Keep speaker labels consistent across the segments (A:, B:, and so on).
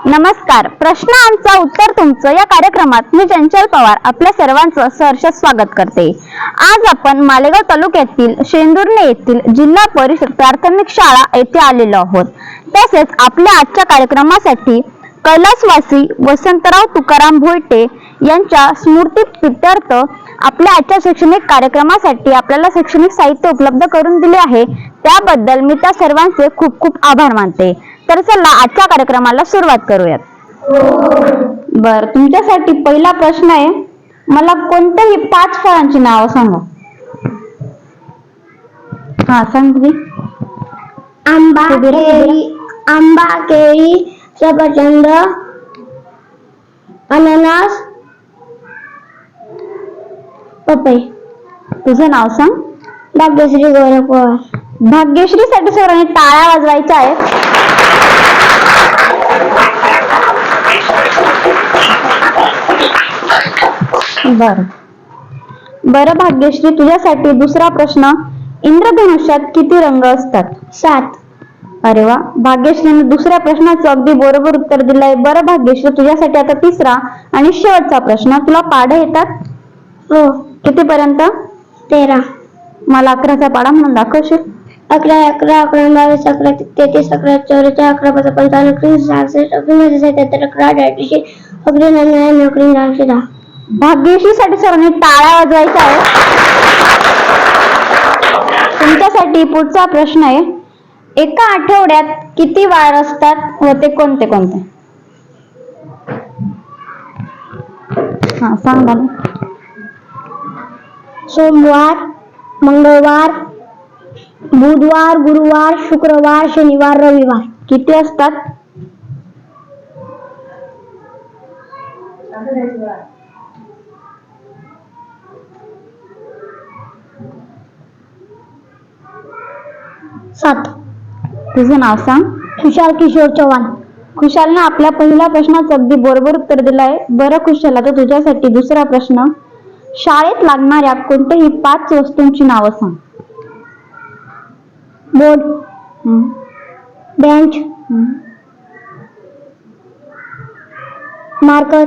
A: नमस्कार. प्रश्न आमचा उत्तर तुमचं या कार्यक्रमात मी चंचल पवार आपल्या सर्वांचं सहर्ष स्वागत करते. आज आपण मालेगाव तालुक्यातील शेंदुर्णे येथील जिल्हा परिषद प्राथमिक शाळा येथे आलेलो आहोत. तसेच आपल्या आजच्या कार्यक्रमासाठी कैलासवासी वसंतराव तुकाराम भोईटे यांच्या स्मृतीप्रित्यर्थ आपल्या आजच्या शैक्षणिक कार्यक्रमासाठी आपल्याला शैक्षणिक साहित्य उपलब्ध करून दिले आहे. त्याबद्दल मी त्या सर्वांचे खूप खूप आभार मानते. तर चला आजच्या कार्यक्रमाला सुरुवात करूयात. बर, तुमच्यासाठी पहिला प्रश्न आहे, मला कोणत्याही 5 फळांची नावं सांगा. हा सांग तुम्ही.
B: आंबा, केळी, सफरचंद, अननस, पपई.
A: तुझं नाव सांग.
B: भाग्यश्री गौरव पवार.
A: भाग्यश्री साठी सर्वांनी टाळ्या वाजवायच्या आहेत. बरं भाग्यश्री, तुझ्यासाठी दुसरा प्रश्न, इंद्रधनुष्यात किती रंग असतात?
B: 7.
A: अरे वा, भाग्यश्रीने दुसऱ्या प्रश्नाचं अगदी बरोबर उत्तर दिलंय. बरं भाग्यश्री, तुझ्यासाठी आता तिसरा आणि शेवटचा प्रश्न, तुला पाढे येतात?
B: हो.
A: कितीपर्यंत?
B: 13.
A: मला 11चा पाढा म्हणून दाखवशील?
B: 11, 11, 11, 22, 11, 33, 11, 44, 11, 55, 66, 77, 11, 11,
A: भाग्यश्री साठी सर्वांनी टाळ्या वाजवायच्या आहेत. तुमच्यासाठी पुढचा प्रश्न आहे, एका आठवड्यात किती वार असतात व ते कोणते कोणते? हा सांग मला.
B: सोमवार, मंगळवार, बुधवार, गुरुवार, शुक्रवार, शनिवार, रविवार.
A: किती असतात?
B: सात.
A: तुझं नाव सांग.
B: खुशाल किशोर चव्हाण.
A: खुशालने आपल्या पहिल्या प्रश्नाचं अगदी बरोबर उत्तर दिलं आहे. बरं खुशाल, आता तुझ्यासाठी दुसरा प्रश्न, शाळेत लागणाऱ्या कोणत्याही 5 वस्तूंची नावं सांग.
B: बोर्ड, बेंच, मार्कर,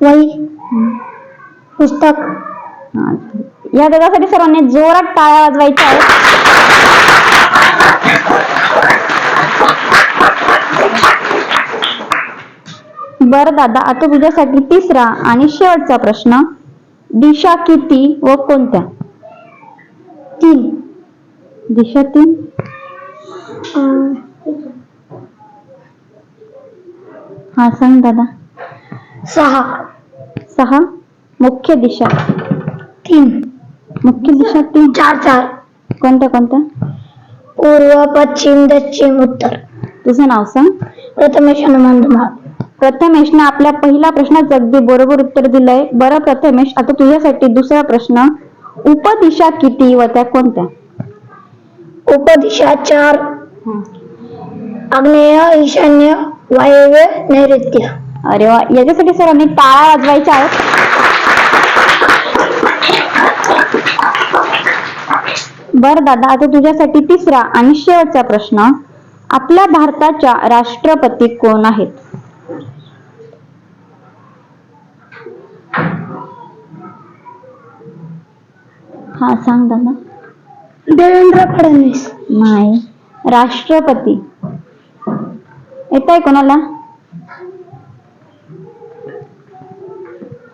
B: वही, पुस्तक.
A: या त्याच्यासाठी सर्वांनी जोरात टाळ्या वाजवायच्या आहेत. बरं दादा, आता तुझ्यासाठी तिसरा आणि शेवटचा प्रश्न, दिशा किती व कोणत्या?
B: 3.
A: दिशा 3. हा सांग दादा.
B: 6.
A: 6. मुख्य दिशा?
B: 3.
A: मुख्य दिशा 3.
B: 4.
A: कोणत्या कोणत्या?
B: पूर्व, पश्चिम, दक्षिण, उत्तर.
A: तुझं नाव सांग.
B: प्रथमेश हनुमान धुमाळ.
A: प्रथमेशने आपल्या पहिल्या प्रश्नाचं अगदी बरोबर उत्तर दिलंय. बरं प्रथमेश, आता तुझ्यासाठी दुसरा प्रश्न, उपदिशा किती व त्या कोणत्या?
B: उपदिशा 4. आग्नेय, ईशान्य, वायव्य, नैऋत्य.
A: अरे वा, याच्यासाठी सर्वांनी टाळ्या वाजवायच्या आहेत. बरं दादा, आता तुझ्यासाठी तिसरा आणि शेवटचा प्रश्न, आपल्या भारताच्या राष्ट्रपती कोण आहेत? हा सांग दादा.
B: देवेंद्र फडणवीस.
A: नाही, राष्ट्रपती येत आहे कोणाला?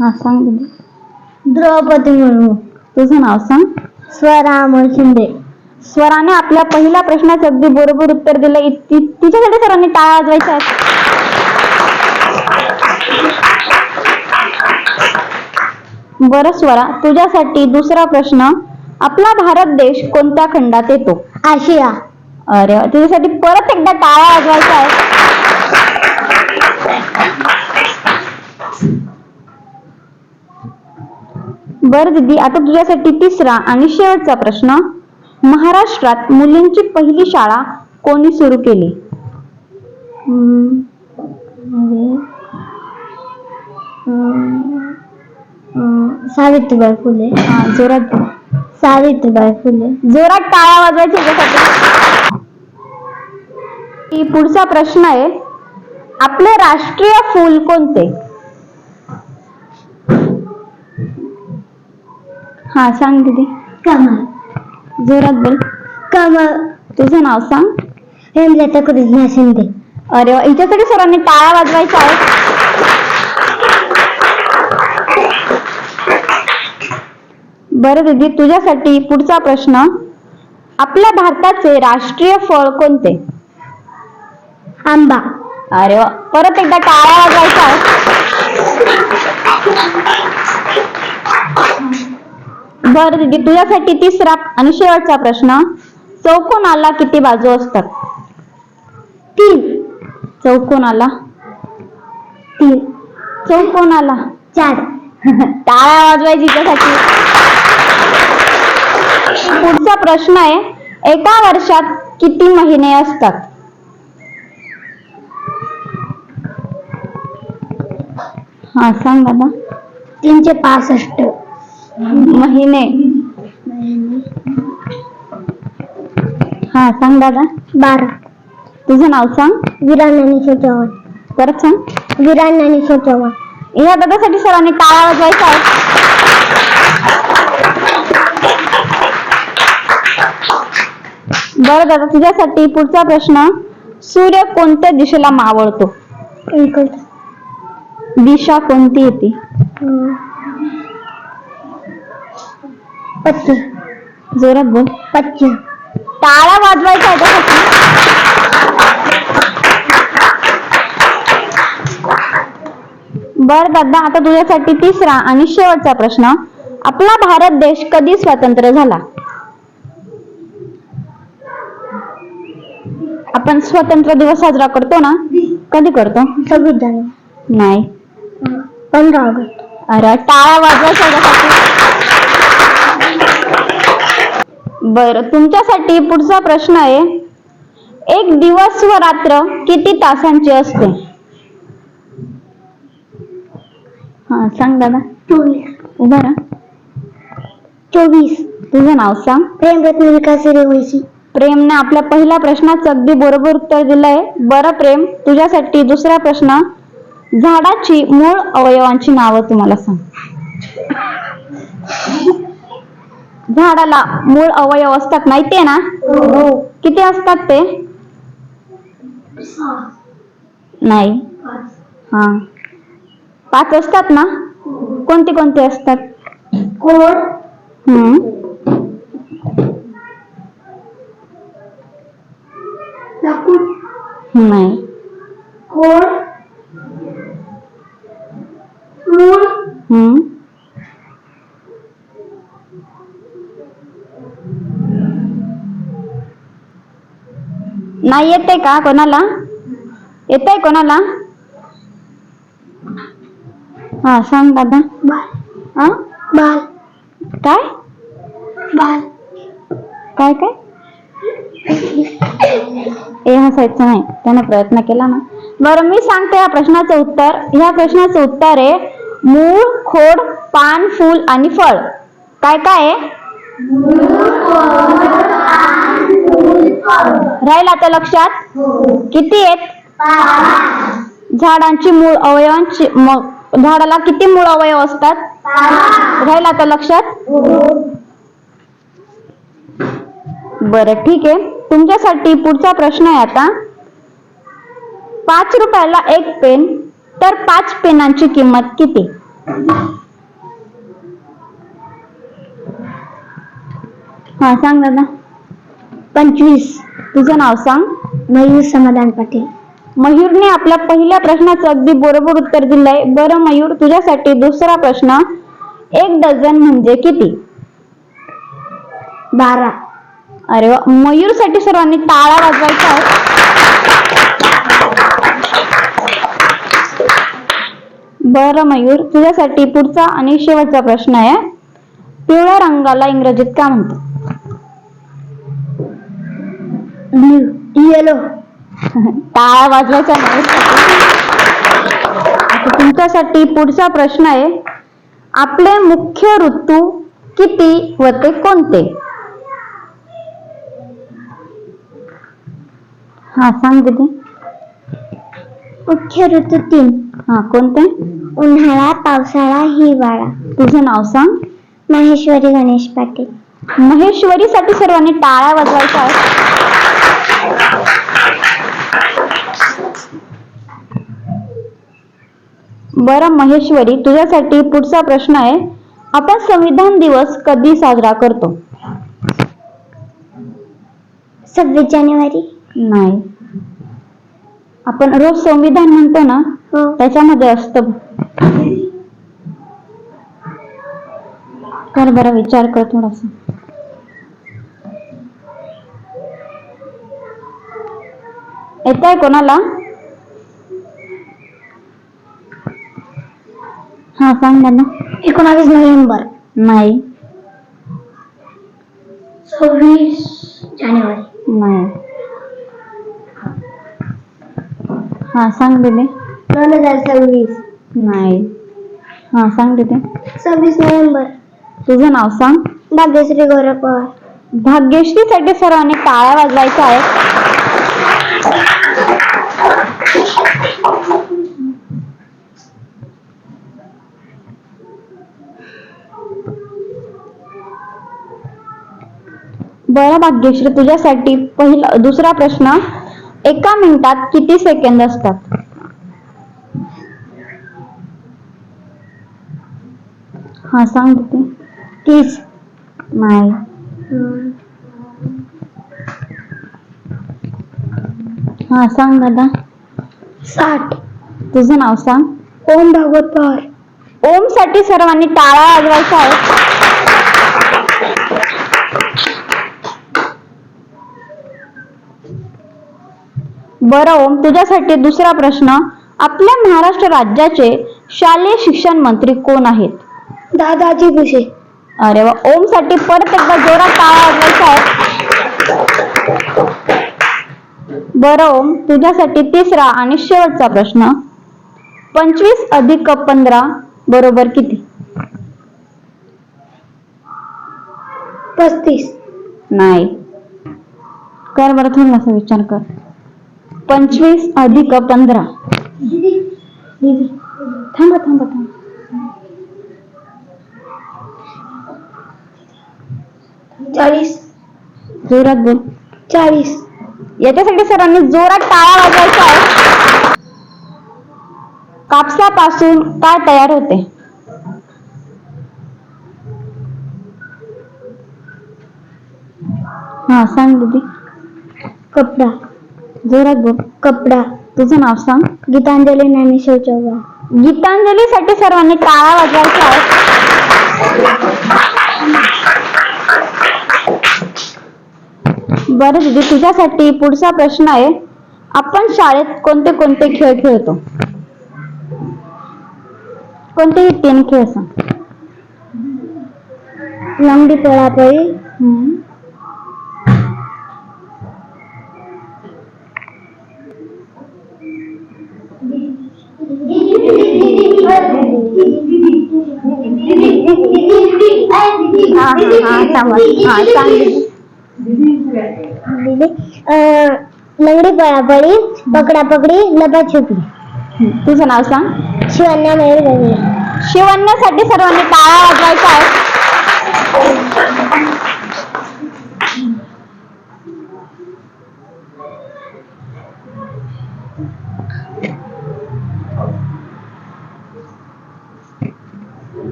A: हा सांग दीदी.
B: द्रौपदी मुर्मू.
A: तुझं नाव सांग.
B: स्वरा अमर शिंदे.
A: स्वराने आपल्या पहिल्या प्रश्नाचं अगदी बरोबर उत्तर दिलं. तिच्यासाठी सर्वांनी टाळ्या वाजवायच्या आहेत. बरं स्वरा, तुझ्यासाठी दुसरा प्रश्न, आपला भारत देश कोणत्या खंडात येतो?
B: आशिया.
A: अरे वा, तुझ्यासाठी परत एकदा टाळ्या वाजवायच्या आहेत. बरं दीदी, आता तुझ्यासाठी तिसरा आणि शेवटचा प्रश्न, महाराष्ट्रात मुलींची पहिली शाळा कोणी सुरू केली?
B: सावित्रीबाई फुले.
A: जोरात
B: सावित्रीबाई फुले.
A: जोरात टाळ्या वाजवायची याच्यासाठी. पुढचा प्रश्न आहे, आपले राष्ट्रीय फूल कोणते? हा सांग दीदी.
B: कमल.
A: जोरात बोल.
B: कमल.
A: तुझं नाव सांग.
B: हेमलता कृष्णा शिंदे.
A: अरे वा, हिच्यासाठी सर्वांनी टाळ्या वाजवायच्या आहेत. बरं दीदी, तुझ्यासाठी पुढचा प्रश्न, आपल्या भारताचे राष्ट्रीय फळ कोणते?
B: आंबा.
A: अरे वा, परत एकदा टाळ्या वाजवायच्या आहेत. बरं दीदी, तुझ्यासाठी तिसरा आणि शेवटचा प्रश्न, चौकोनाला किती बाजू असतात?
B: 3.
A: चौकोनाला
B: 3.
A: चौकोनाला
B: 4.
A: टाळ्या वाजवायची त्यासाठी. पुढचा प्रश्न आहे, एका वर्षात किती महिने असतात? हा सांग दादा.
B: 365
A: महिने. हा सांग दादा.
B: 12.
A: तुझं नाव सांग.
B: विरान ज्ञानेश्वर चव्हाण.
A: परत सांग.
B: विरान ज्ञानेश्वर चव्हाण.
A: या दादासाठी सर्वांनी टाळ्या वाजवायच्या आहेत. बरं दादा, तुझ्यासाठी पुढचा प्रश्न, सूर्य कोणत्या दिशेला मावळतो? दिशा कोणती येते?
B: पश्चिम.
A: जोरात बोल.
B: पश्चिम.
A: टाळ्या वाजवायच्या आहेत त्यासाठी. बर दादा, आता तुझ्यासाठी तिसरा आणि शेवटचा प्रश्न, आपला भारत देश कधी स्वतंत्र झाला? आपण स्वतंत्र दिवस साजरा करतो ना, कधी करतो?
B: 26 जानेवारी.
A: नाही.
B: 15 ऑगस्ट.
A: अरे टाळ्या वाजवायच्या त्यासाठी. बर, तुमच्यासाठी पुढचा प्रश्न आहे, एक दिवस व रात्र किती तासांची असते? हा सांग दादा.
B: 24.
A: उभा राहा.
B: 24.
A: तुझं नाव सांग.
B: प्रेमरत्न विकास सूर्यवंशी.
A: प्रेमने आपल्या पहिल्या प्रश्नाचं अगदी बरोबर उत्तर दिलंय. बरं प्रेम, तुझ्यासाठी दुसरा प्रश्न, झाडाची मूळ अवयवांची नावं तुम्हाला सांग. झाडाला मूळ अवयव असतात, माहितीये ना? किती असतात ते? नाही. हा 5 असतात ना? कोणते कोणते असतात?
B: खोड. लाकूड.
A: नाही.
B: खोड. मूळ.
A: नाही येते का कोणाला? येतंय कोणाला? हा सांग दादा.
B: बाल.
A: हा
B: बाल.
A: काय
B: बाल.
A: काय काय ए हसायचं नाही, त्याने प्रयत्न केला ना. बरं मी सांगते या प्रश्नाचं उत्तर. ह्या प्रश्नाचं उत्तर आहे मूळ, खोड, पान, फूल आणि फळ. काय काय आहे? राहील आता लक्षात? किती आहेत? झाडांची मूळ अवयवांची, झाडाला किती मूळ अवयव असतात? राहील आता लक्षात? बरं ठीक आहे, तुमच्यासाठी पुढचा प्रश्न आहे आता, 5 रुपयाला 1 पेन, तर 5 पेनांची किंमत किती? हा सांग दादा.
B: 25.
A: तुझं नाव सांग.
B: मयूर समाधान पाटील.
A: मयूरने आपल्या पहिल्या प्रश्नाचं अगदी बरोबर उत्तर दिलंय. बरं मयूर, तुझ्यासाठी दुसरा प्रश्न, 1 डझन म्हणजे किती?
B: 12.
A: अरे वा, मयूर साठी सर्वांनी टाळ्या वाजवायच्या आहेत. बरं मयूर, तुझ्यासाठी पुढचा आणि शेवटचा प्रश्न आहे, पिवळ्या रंगाला इंग्रजीत काय म्हणतात?
B: ब्ल्यू. येलो.
A: टाळ्या वाजवायच्या नाही. तुमच्यासाठी पुढचा प्रश्न आहे, आपले मुख्य ऋतू किती व ते कोणते? हा सांग दीदी.
B: मुख्य ऋतू 3.
A: हा कोणते?
B: उन्हाळा, पावसाळा, हिवाळा.
A: तुझं नाव सांग.
B: माहेश्वरी गणेश पाटील.
A: महेश्वरीसाठी सर्वांनी टाळ्या वाजवायच्या आहेत. बरं महेश्वरी, तुझ्यासाठी पुढचा प्रश्न आहे. आपण संविधान दिवस कधी साजरा करतो?
B: 26 जानेवारी.
A: नाही, आपण रोज संविधान म्हणतो ना,
B: हो.
A: त्याच्यामध्ये असतं. कर बरा विचार कर थोडासा. येतंय कोणाला? हा सांग ना.
B: 19 नोव्हेंबर.
A: नाही.
B: 26 जानेवारी.
A: नाही. हा सांग दीदी.
B: 2026.
A: नाही. हा सांग दीदी.
B: 26 नोव्हेंबर.
A: तुझं नाव सांग.
B: भाग्यश्री गौरव पवार.
A: भाग्यश्रीसाठी सर्वांनी टाळ्या वाजवायच्या आहेत. बरं भाग्यश्री, तुझ्यासाठी दुसरा प्रश्न. एका मिनिटात किती सेकंद असतात? हा सांग दीदी.
B: 30.
A: नाही. हा सांग दादा.
B: 60.
A: तुझं नाव सांग.
B: ओम भागवत पवार.
A: ओम साठी सर्वांनी टाळ्या वाजवायच्या आहेत. बरं ओम, तुझ्यासाठी दुसरा प्रश्न. आपल्या महाराष्ट्र राज्याचे शालेय शिक्षण मंत्री कोण आहेत?
B: दादाजी भुसे.
A: अरे वा. ओम साठी परत एकदा जोरात टाळ्या वाजवायच्या आहेत. बरं ओम, तुझ्यासाठी तिसरा आणि शेवटचा प्रश्न. 25 अधिक 15 बरोबर किती?
B: 35.
A: नाही. कर बरं थोडासा विचार कर. 25 अधिक 15. थांबा थांबा थांबा. जोरात बोल.
B: 40.
A: याच्यासाठी सर्वांनी जोरात टाळ्या वाजवायच्या आहेत. कापसापासून काय तयार होते? हा सांग दीदी.
B: कपडा.
A: जोरात बोल.
B: कपडा.
A: तुझं नाव सांग.
B: गीतांजली ज्ञानेश्वर चव्हाण.
A: गीतांजलीसाठी सर्वांनी टाळ्या वाजवायच्या आहेत. बरं दीदी, तुझ्यासाठी पुढचा प्रश्न आहे. आपण शाळेत कोणते कोणते खेळ खेळतो? कोणतेही 3 खेळ सांग.
B: लंगडी, पळापळी. लंगडी, पळापळी, पकडापकडी, लपाछुपी.
A: तुझं नाव सांग.
B: शिवन्या मयूर गवळी.
A: शिवण्यासाठी सर्वांनी टाळ्या वाजवायच्या आहेत.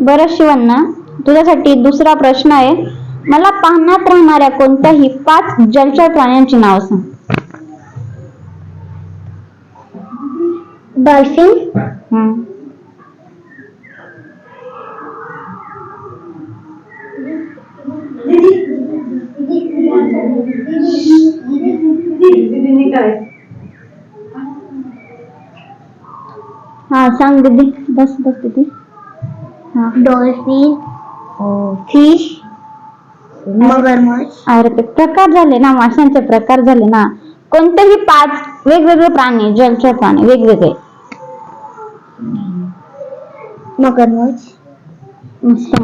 A: बरं शिवण्णा, तुझ्यासाठी दुसरा प्रश्न आहे. मला पाण्यात राहणाऱ्या कोणत्याही 5 जलचर प्राण्यांची नाव सांग.
B: डॉल्फिन.
A: हा सांग दीदी. बस बस दीदी. हा.
B: डॉल्फिन, फिश, मगरमच्छ.
A: अरे ते प्रकार झाले ना, माशांचे प्रकार झाले ना. कोणतेही 5 वेगवेगळे प्राणी, जलचर प्राणी वेगवेगळे.
B: मगरमच्छ.
A: मस्त.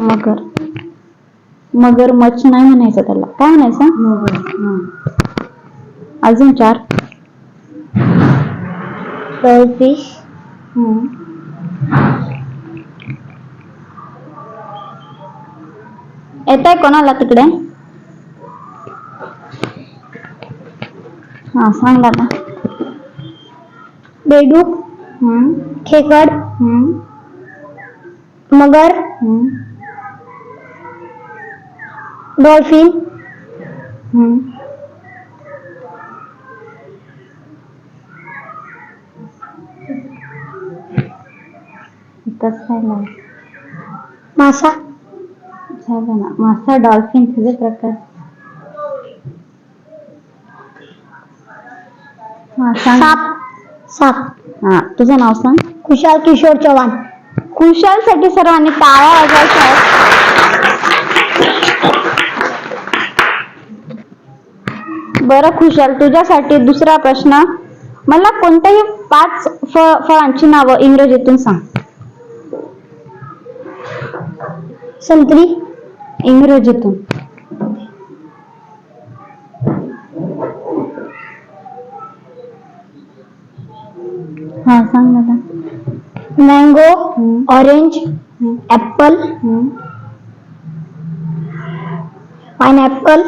A: मगरमच्छ नाही म्हणायचं त्याला. काय म्हणायचं? अजून 4.
B: डॉलफिश,
A: येतंय कोणाला तिकडे? हा सांग दादा.
B: बेडूक, खेकड, मगर, डॉल्फिन, मासा,
A: झालं ना. मासा, डॉल्फिन तुझे प्रकार. हा सांग.
B: साप,
A: हा तुझं नाव सांग.
B: खुशाल किशोर चव्हाण.
A: खुशाल साठी सर्वांनी टाळ्या वाजवायच्या आहेत. बरं खुशाल, तुझ्यासाठी दुसरा प्रश्न. मला कोणत्याही 5 फळांची नावं इंग्रजीतून सांग.
B: संत्री,
A: इंग्रजीतून. हा सांग दादा.
B: Mango, orange, apple, pineapple,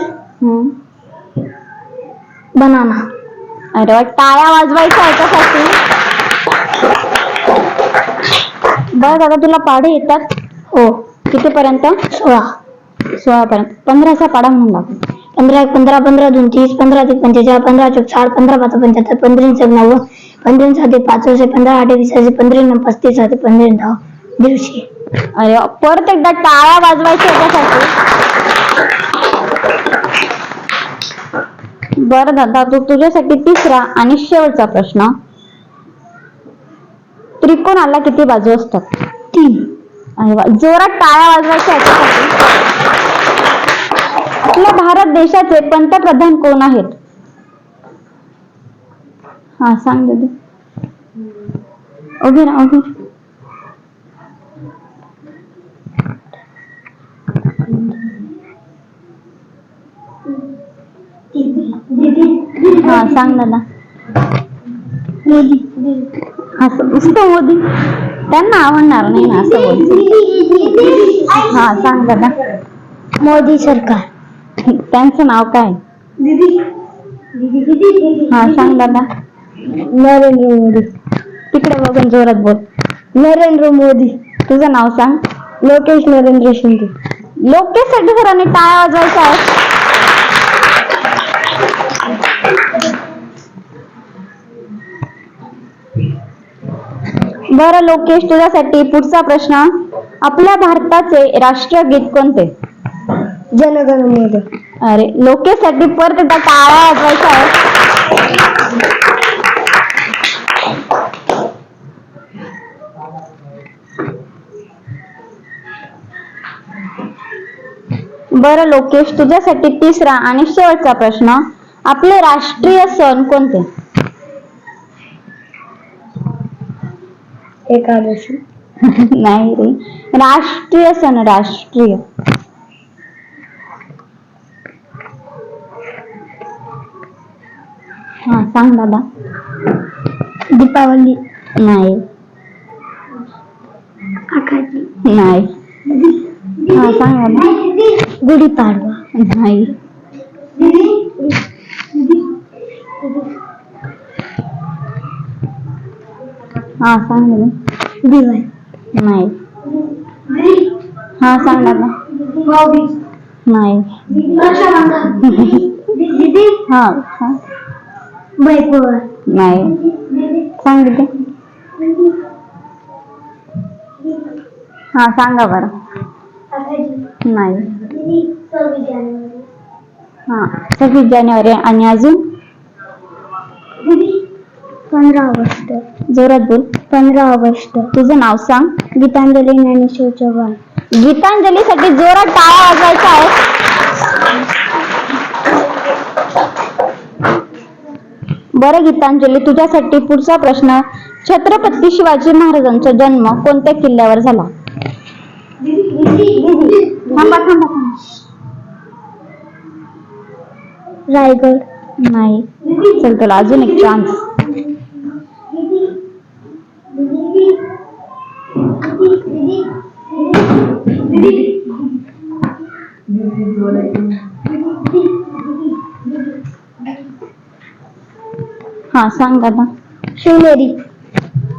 B: banana.
A: अरे वा, टाळ्या वाजवायच्या ह्याच्यासाठी. बरं दादा, तुला पाढे येतात?
B: हो.
A: कितीपर्यंत? 16 पर्यंत. 15चा पाढा म्हणून दाखव.
B: 15 1 15 15 2 30 15 3 45 15 4 60 15 5 75 15 6 90 15 7 5 15 8 20 15 9 35 15 10 150.
A: अरे वा, परत एकदा टाळ्या वाजवायच्या ह्याच्यासाठी. बरं दादा, तुझ्यासाठी तिसरा आणि शेवटचा प्रश्न. त्रिकोणाला किती बाजू असतात?
B: 3.
A: अरे वा, जोरात टाळ्या वाजवायच्या ह्याच्यासाठी. आपल्या भारत देशाचे पंतप्रधान कोण आहेत? हा सांग दीदी. उभी राहा, उभी. हा सांग दादा.
B: मोदी.
A: असं नुसतं मोदी त्यांना आवडणार नाही ना, असं बोल. हा सांग दादा.
B: मोदी सरकार.
A: त्यांचं नाव काय? हा सांग दादा.
B: नरेंद्र मोदी.
A: तिकडे बघून जोरात बोल.
B: नरेंद्र मोदी.
A: तुझं नाव सांग.
B: लोकेश नरेंद्र शिंदे.
A: लोकेश साठी सरांनी टाळ्या वाजवायच्या आहेत. बरं लोकेश, तुझ्यासाठी पुढचा प्रश्न. आपल्या भारताचे राष्ट्रगीत कोणते?
B: जनगण मन.
A: अरे लोकेश साठी परत एकदा टाळ्या वाजवायच्या आहेत. बरं लोकेश, तुझ्यासाठी तिसरा आणि शेवटचा प्रश्न. आपले राष्ट्रीय सण कोणते?
B: एकादशी.
A: नाही रे, राष्ट्रीय सण. राष्ट्रीय. हा सांग दादा.
B: दीपावली.
A: नाही.
B: आखाडी.
A: नाही. हा सांग दादा.
B: गुढीपाडवा.
A: नाही. हा सांग दादा.
B: दिवाळी.
A: नाही. हा सांग दादा. नाही. हा सांग.
B: बैलपोळा.
A: नाही. सांग दीदी. हा सांगा बरं. नाही. हा 26 जानेवारी. आणि अजून
B: 15 ऑगस्ट.
A: जोरात बोल.
B: 15 ऑगस्ट.
A: तुझं नाव सांग.
B: गीतांजली ज्ञानेश्वर चव्हाण.
A: गीतांजलीसाठी जोरात टाळ्या वाजवायच्या आहेत. बरं गीतांजली, तुझ्यासाठी पुढचा प्रश्न. छत्रपती शिवाजी महाराजांचा जन्म कोणत्या किल्ल्यावर झाला? थांबा थांबा थांबा.
B: रायगड.
A: नाही. चल तुला अजून एक चान्स. हा सांग दादा.
B: शिवनेरी.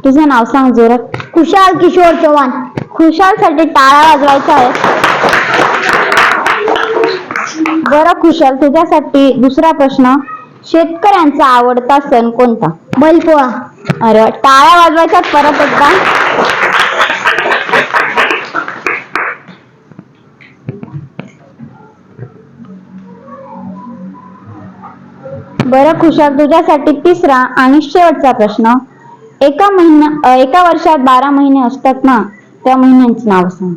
A: तुझं नाव सांग जोरात.
B: खुशाल किशोर चव्हाण.
A: खुशाल साठी टाळा वाजवायचा आहे. बरं खुशाल, तुझ्यासाठी दुसरा प्रश्न. शेतकऱ्यांचा आवडता सण कोणता?
B: बैलपोळा.
A: अरे वा, टाळ्या वाजवायच्या परत एकदा. बरं खुशाल, तुझ्यासाठी तिसरा आणि शेवटचा प्रश्न. एका वर्षात 12 महिने असतात ना, त्या महिन्यांची नाव सांग.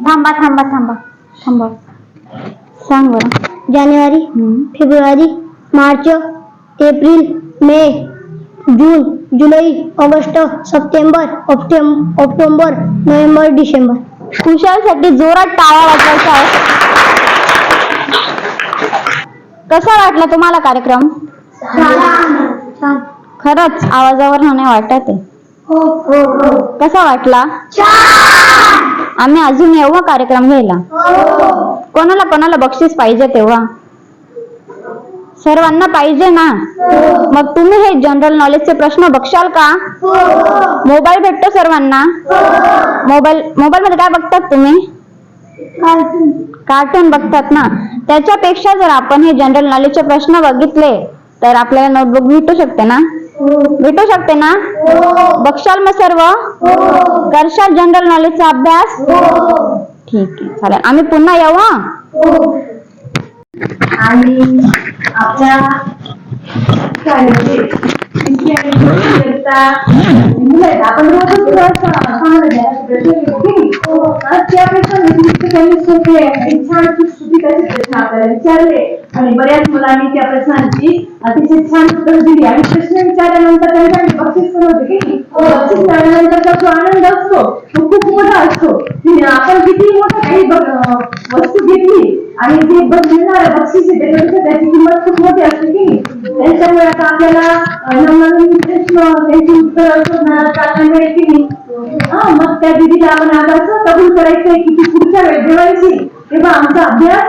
A: थांबा थांबा थांबा थांबा. सांग बरं.
B: जानेवारी, फेब्रुवारी, मार्च, एप्रिल, मे, जून, जुलै, ऑगस्ट, सप्टेंबर, ऑक्टोबर, नोव्हेंबर, डिसेंबर.
A: खुशालसाठी जोरात टाळ्या वाजवायच्या आहेत. कसा वाटला तुम्हाला कार्यक्रम?
B: छान.
A: खरंच आवाजावर नाही वाटत आहे.
B: हो हो हो.
A: कसा वाटला? आम्ही अजून येऊ कार्यक्रम घ्यायला. कोणाला कोणाला बक्षीस पाहिजे तेव्हा? सर्वांना पाहिजे ना. मग तुम्ही हे जनरल नॉलेजचे प्रश्न बघशाल का? मोबाईल भेटतो सर्वांना. मोबाईल मध्ये काय बघतात तुम्ही? कार्टून बघतात ना. त्याच्यापेक्षा जर आपण हे जनरल नॉलेजचे प्रश्न बघितले तर आपल्याला नोटबुक भेटू शकते ना. भेटू शकते ना. बघशाल मग सर्व? करशाल जनरल नॉलेजचा अभ्यास? ठीक आहे, चालेल. आम्ही पुन्हा येऊ.
C: आणि आपल्या शाळेचे आपण रोजच सांगत त्यापेक्षा त्यांनी सोपे छान सुटसुटीत प्रश्न आपल्याला विचारले आणि बऱ्याच मुलांनी त्या प्रश्नांची अतिशय छान उत्तर दिली आणि प्रश्न विचारल्यानंतर त्यांच्याकडे बक्षीस पण होते की बक्षीस मिळाल्यानंतरचा जो आनंद असतो तो खूप मोठा असतो. आपण किती मोठं काही वस्तू घेतली आणि जे मिळणार बक्षीस आहे त्याची किंमत खूप मोठी असते की त्यांच्यामुळे आता आपल्याला नवनवीन प्रश्न त्यांची उत्तर मिळेल की नाही. मग त्या दिदीला आपण आता असं कबूल करायचंय की ती पुढच्या वेळेस जेव्हा येईल तेव्हा आमचा अभ्यास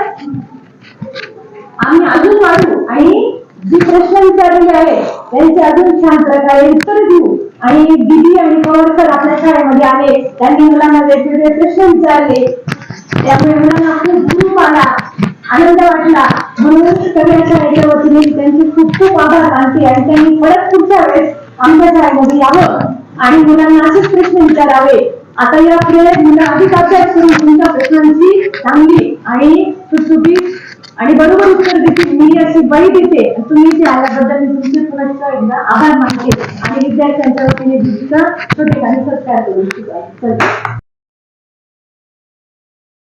C: आम्ही अजून वाढवू आणि जी प्रश्न विचारलेले आहे त्यांचे अजून छान प्रकारे उत्तर देऊ. आणि दीदी आणि पवार सर आपल्या शाळेमध्ये आले, त्यांनी मुलांना वेगवेगळे प्रश्न विचारले, त्यामुळे मुलांना खूप ग्रुप आला, आनंद वाटला. म्हणून सगळ्या शाळेच्या वतीने त्यांचे खूप खूप आभार मानते आणि त्यांनी परत पुढच्या वेळेस आमच्या शाळेमध्ये यावं आणि मुलांना असेच प्रश्न विचारावे. आता या पुढे मुलं अधिक अभ्यास करून तुमच्या प्रश्नांची चांगली आणि सुटसुटीत आणि बरोबर उत्तर देतील मी अशी बळी देते. तुम्ही इथे आल्याबद्दल मी तुमचे पुन्हा एकदा आभार मानते आणि विद्यार्थ्यांच्या वतीने तुमचा छोटेखानी सत्कार करू इच्छितो.